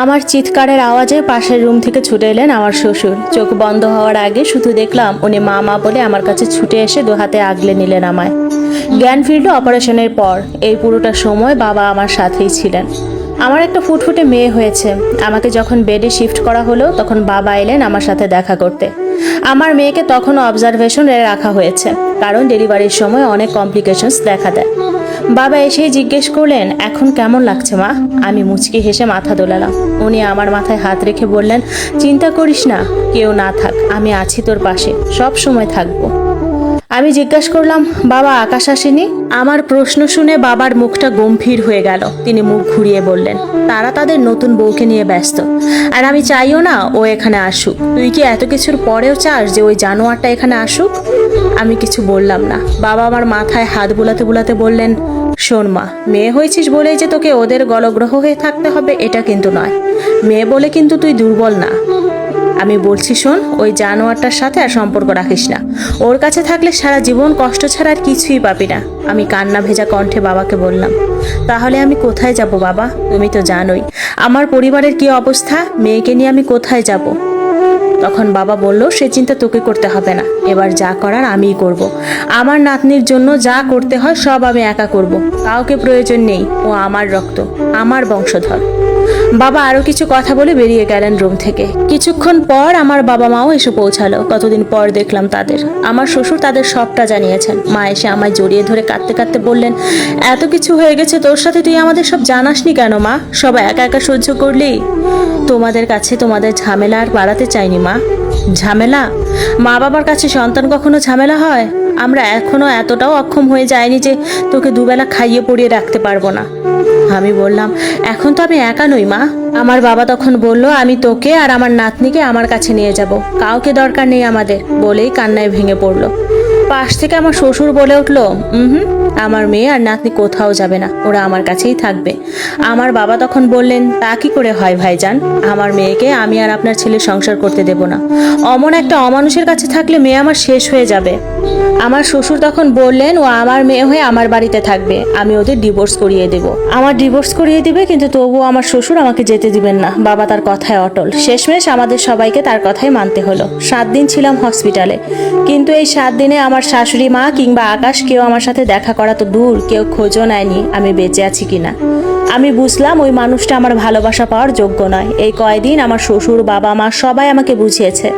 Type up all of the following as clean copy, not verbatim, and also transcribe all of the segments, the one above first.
আমার চিৎকারের আওয়াজে পাশের রুম থেকে ছুটে এলেন আমার শ্বশুর। চোখ বন্ধ হওয়ার আগে শুধু দেখলাম উনি মা মা বলে আমার কাছে ছুটে এসে দু হাতে আগলে নিলেন আমায়। জ্ঞান ফিরল অপারেশনের পর। এই পুরোটা সময় বাবা আমার সাথেই ছিলেন। আমার একটা ফুটফুটে মেয়ে হয়েছে। আমাকে যখন বেডে শিফট করা হলো তখন বাবা এলেন আমার সাথে দেখা করতে। আমার মেয়েকে তখনও অবজারভেশনে রাখা হয়েছে, কারণ ডেলিভারির সময় অনেক কমপ্লিকেশনস দেখা দেয়। বাবা এসেই জিজ্ঞেস করলেন, এখন কেমন লাগছে মা? আমি মুচকি হেসে মাথা দোলালাম। উনি আমার মাথায় হাত রেখে বললেন, চিন্তা করিস না, কেউ না থাক, আমি আছি তোর পাশে, সব সময় থাকবো। আমি জিজ্ঞাসা করলাম, বাবা আকাশ আসেনি? আমার প্রশ্ন শুনে বাবার মুখটা গম্ভীর হয়ে গেল। তিনি মুখ ঘুরিয়ে বললেন, তারা তাদের নতুন বউকে নিয়ে ব্যস্ত, আর আমি চাইও না ও এখানে আসুক। তুই কি এত কিছুর পরেও চাস যে ওই জানোয়ারটা এখানে আসুক? আমি কিছু বললাম না। বাবা আমার মাথায় হাত বুলাতে বুলাতে বললেন, শোন মা, মেয়ে হয়েছিস বলেই যে তোকে ওদের গলগ্রহ হয়ে থাকতে হবে এটা কিন্তু নয়। মেয়ে বলে কিন্তু তুই দুর্বল না। আমি বলছি শোন, ওই জানোয়ারটার সাথে আর সম্পর্ক রাখিস না। ওর কাছে থাকলে সারা জীবন কষ্ট ছাড়া আর কিছুই পাবি না। আমি কান্না ভেজা কণ্ঠে বাবাকে বললাম, তাহলে আমি কোথায় যাব বাবা? তুমি তো জানোই আমার পরিবারের কি অবস্থা, মেয়েকে নিয়ে আমি কোথায় যাব? তখন বাবা বলল, সে চিন্তা তোকে করতে হবে না, এবার যা করার আমিই করব। আমার নাতনির জন্য যা করতে হয় সব আমি একা করব, কাউকে প্রয়োজন নেই। ও আমার রক্ত, আমার বংশধর। বাবা আরো কিছু কথা বলে বেরিয়ে গেলেন রুম থেকে। কিছুক্ষণ পর আমার বাবা মাও এসে পৌঁছালো। কতদিন পর দেখলাম তাদের। আমার শ্বশুর তাদের সবটা জানিয়েছেন। মা এসে আমায় জড়িয়ে ধরে কাঁদতে কাঁদতে বললেন, এত কিছু হয়ে গেছে তোর সাথে, তুই আমাদের সব জানাসনি কেন মা? সব একা একা সহ্য করলি। তোমাদের কাছে তোমাদের ঝামেলা আর বাড়াতে চাইনি মা। ঝামেলা? মা বাবার কাছে সন্তান কখনো ঝামেলা হয়? আমরা এখনো এতটাও অক্ষম হয়ে যায়নি যে তোকে দুবেলা খাইয়ে পড়িয়ে রাখতে পারবো না। আমি বললাম, এখন তো আমি একা নই মা। আমার বাবা তখন বলল, আমি তোকে আর আমার নাতনিকে আমার কাছে নিয়ে যাব, কাউকে দরকার নেই আমাদের, বলেই কান্নায় ভেঙে পড়লো। পাশ থেকে আমার শ্বশুর বলে উঠলো, আমার মেয়ে আর নাতনি কোথাও যাবে না, ওরা আমার কাছেই থাকবে। আমার বাবা তখন বললেন, তা কি করে হয় ভাইজান? আমার মেয়েকে আমি আর আপনার ছেলে সংসার করতে দেব না। অমন একটা অমানুষের কাছে থাকলে মেয়ে আমার শেষ হয়ে যাবে। আমার শ্বশুর তখন বললেন, ও আমার মেয়ে হয়ে আমার বাড়িতে থাকবে, আমি ওদের ডিভোর্স করিয়ে দেব। আমার ডিভোর্স করিয়ে দিবে, কিন্তু তবুও আমার শ্বশুর আমাকে যেতে দিবেন না। বাবা তার কথায় অটল। শেষমেশ আমাদের সবাইকে তার কথাই মানতে হলো। 7 দিন ছিলাম হসপিটালে, কিন্তু এই 7 দিনে আমার শাশুড়ি মা কিংবা আকাশ কেউ আমার সাথে দেখা করা তো দূর, কেউ খোঁজও নেয়নি আমি বেঁচে আছি কিনা। আমি বুঝলাম ওই মানুষটা আমার ভালোবাসা পাওয়ার যোগ্য নয়। এই কয়দিন আমার শ্বশুর, বাবা মা সবাই আমাকে বুঝিয়েছে,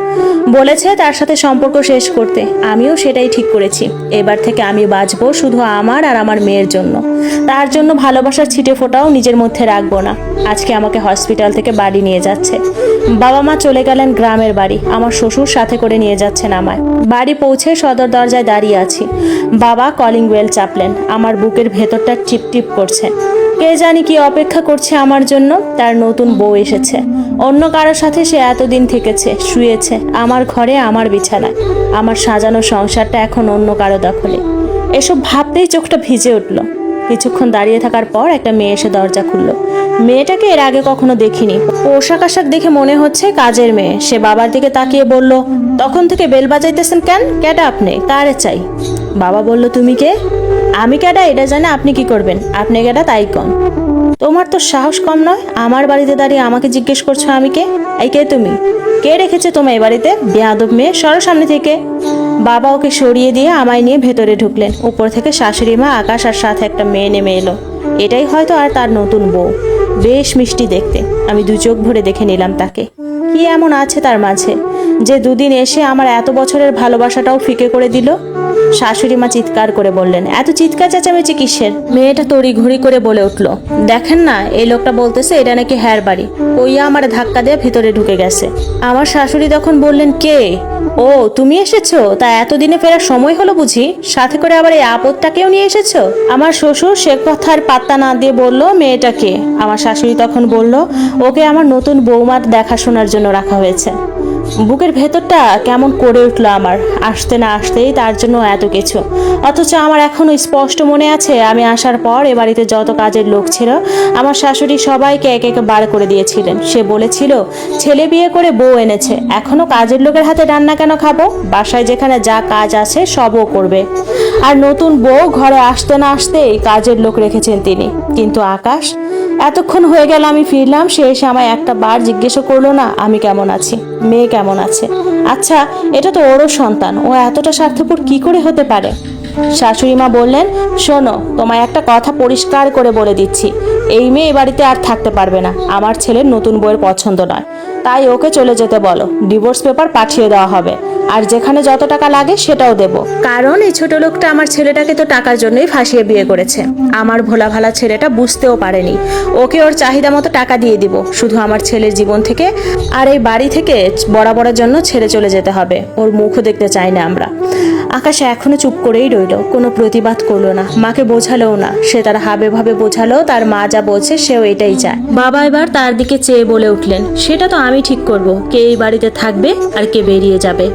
বলেছে তার সাথে সম্পর্ক শেষ করতে। আমিও সেটাই ঠিক করেছি। এবার থেকে আমি বাঁচবো শুধু আমার আর আমার মেয়ের জন্য। তার জন্য ভালোবাসার ছিটে ফোটাও নিজের মধ্যে রাখবো না। আজকে আমাকে হসপিটাল থেকে বাড়ি নিয়ে যাচ্ছে। বাবা মা চলে গেলেন গ্রামের বাড়ি। আমার শ্বশুর সাথে করে নিয়ে যাচ্ছেন আমায়। বাড়ি পৌঁছে সদর দরজায় দাঁড়িয়ে আছি। বাবা কলিং বেল চাপলেন। আমার বুকের ভেতরটা টিপ টিপ করছে। কে জানি কি অপেক্ষা করছে আমার জন্য। তার নতুন বউ এসেছে। অন্য কারোর সাথে সে এতদিন থেকেছে, শুয়েছে আমার ঘরে, আমার বিছানায়। আমার সাজানো সংসারটা এখন অন্য কারো দখলে। এসব ভাবতেই চোখটা ভিজে উঠল। কিছুক্ষণ দাঁড়িয়ে থাকার পর একটা মেয়ে এসে দরজা খুলল। মেয়েটাকে এর আগে কখনো দেখিনি। পোশাক আশাক দেখে মনে হচ্ছে কাজের মেয়ে। সে বাবার দিকে তাকিয়ে বলল, তখন থেকে বেল বাজাইতেছেন কেন? কেডা আপনি? কারে চাই? বাবা বলল, তুমি কে? আমি কেডা এটা জানে আপনি কি করবেন? আপনি কেডা তাই কন। তোমার তো সাহস কম নয়, আমার বাড়িতে দাঁড়িয়ে আমাকে জিজ্ঞেস করছো আমি কে? এই কে তুমি? কে রেখেছে তোমার এই বাড়িতে? বেয়াদব মেয়ে, সরো সামনে থেকে। বাবা ওকে সরিয়ে দিয়ে আমায় নিয়ে ভেতরে ঢুকলেন। উপর থেকে শাশুড়ি মা, আকাশ আর সাথে একটা মেয়ে নেমে এলো। এটাই হয়তো আর তার নতুন বউ। বেশ মিষ্টি দেখতে। আমি 2 চোখ ভরে দেখে নিলাম তাকে। কি এমন আছে তার মাঝে যে 2 দিন এসে আমার এত বছরের ভালোবাসাটাও ফিকে করে দিল? শাশুড়ি মা চিৎকার করে বললেন, এত চিৎকার চেঁচামেচি কিসের? মেয়েটা তড়িঘড়ি করে বলে উঠল, দেখেন না, এই লোকটা বলতেছে এটা নাকি হ্যার বাড়ি। কইয়া আমার ধাক্কা দিয়ে ভিতরে ঢুকে গেছে। আমার শাশুড়ি তখন বললেন, কে? ও তুমি এসেছো? তা এতদিনে ফেরার সময় হলো বুঝি? সাথে করে আবার এই আপদটাকেও নিয়ে এসেছো? আমার শ্বশুর সে কথার পাত্তা না দিয়ে বলল, মেয়েটাকে? আমার শাশুড়ি তখন বলল, ওকে আমার নতুন বৌমার দেখাশোনার জন্য রাখা হয়েছে। বুকের ভেতরটা কেমন করে উঠলো আমার। আসতে না আসতেই তার জন্য এত কিছু। অথচ আমার এখনো স্পষ্ট মনে আছে, আমি আসার পর এ বাড়িতে যত কাজের লোক ছিল আমার শাশুড়ি সবাইকে এক এক বার করে দিয়েছিলেন। সে বলেছিল ছেলে বিয়ে করে বউ এনেছে, এখনো কাজের লোকের হাতে রান্না কেন খাবো? বাসায় যেখানে যা কাজ আছে সবও করবে। আর নতুন বউ ঘরে আসতে না আসতেই কাজের লোক রেখেছেন তিনি। কিন্তু আকাশ এতক্ষণ হয়ে গেল আমি ফিরলাম, সে এসে আমায় একটা বার জিজ্ঞেসও করলো না আমি কেমন আছি, মেয়ে কেমন আছে। আচ্ছা, এটা তো ওরও সন্তান, ও এতটা স্বার্থপর কি করে হতে পারে? শাশুড়ি মা বললেন, শোনো, তোমায় একটা কথা পরিষ্কার করে বলে দিচ্ছি, এই মেয়ে এ বাড়িতে আর থাকতে পারবে না। আমার ছেলের নতুন বউয়ের পছন্দ নয়, তাই ওকে চলে যেতে বলো। ডিভোর্স পেপার পাঠিয়ে দেওয়া হবে, আর যেখানে যত টাকা লাগে সেটাও দেব। কারণ এই ছোট লোকটা আমার ছেলেটাকে তো টাকার জন্যই ফাঁসিয়ে বিয়ে করেছে। আমার ভোলা ভালা ছেলেটা বুঝতেও পারেনি। ওকে ওর চাহিদা মতো টাকা দিয়ে দিব, শুধু আমার ছেলের জীবন থেকে আর এই বাড়ি থেকে বরাবরের জন্য ছেড়ে চলে যেতে হবে। ওর মুখও দেখতে চাই না আমরা। আকাশ এখনো চুপ করেই রইল, কোনো প্রতিবাদ করলো না, মাকে বোঝালেও না। সে তার হাবে ভাবে বোঝালো তার মা যা বলছে সেও এটাই চায়। বাবা এবার তার দিকে চেয়ে বলে উঠলেন, সেটা তো আমি ঠিক করব, কে এই বাড়িতে থাকবে আর কে বেরিয়ে যাবে।